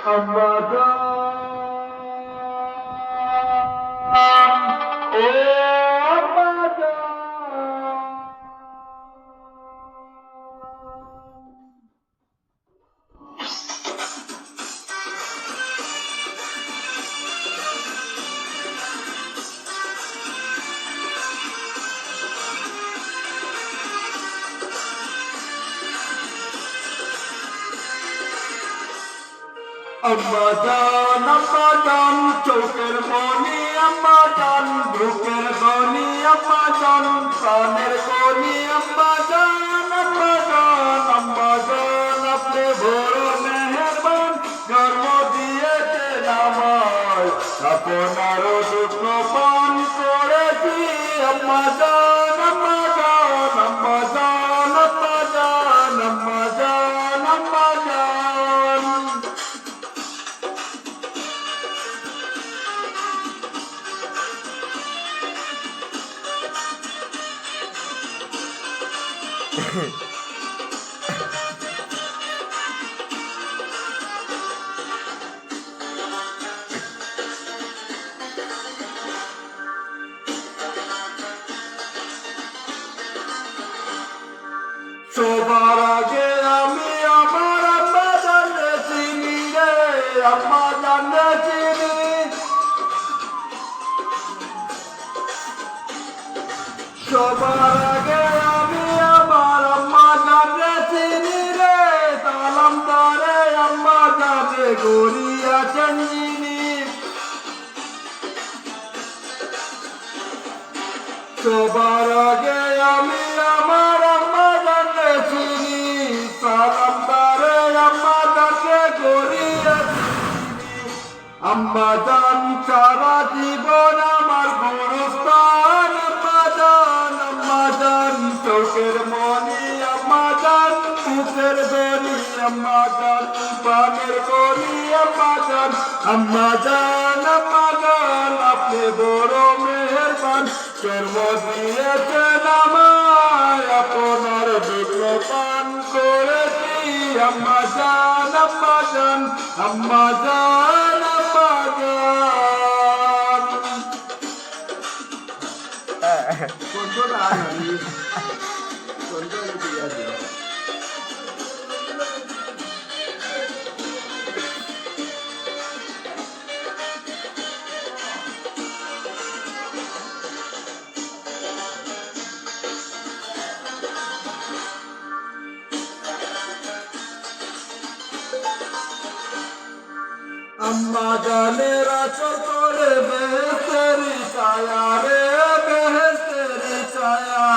আম্মাজান চোখের মনি আম্মাজান বুকের গনি আম্মাজান প্রাণের গনি আম্মাজান আপনি বড় মেহেরবান জন্ম দিয়েছেন আমায় আপনার দুঃখ পান করেছি আম্মাজান আম্মাজান আম্মাজান আম্মাজান আম্মাজান আম্মাজান সবার আগে আমি আমার আম্মা জানলে চিনি রে আম্মা জানলে চিনি সবার আগে আমি আমার আম্মা জানলে চিনি রে সালাম তারে আম্মা জানলে গড়িয়াছেন যিনি সবার আগে আমি আমার আম্মা জানলে চিনি সালাম তারে আম্মা জানলে গড়িয়াছেন আম্মা জান সারা জীবন আমার গুরুস্থান আম্মা জান চোখের মনি আম্মা জান মুখের গনি আম্মা জান প্রাণের গনি আম্মা জান আপনি বড় মেহেরবান জন্ম দিয়েছেন আমায় আপনার দুঃখ পান করেছি আম্মা জান আম্মা জান আম্মা জান আম্মা জান কোনটা আনি কোনটা দিয়া দিও আম্মা জানের আচর করে বেহেশতেরি ছায়া রে বেহেশতেরি ছায়া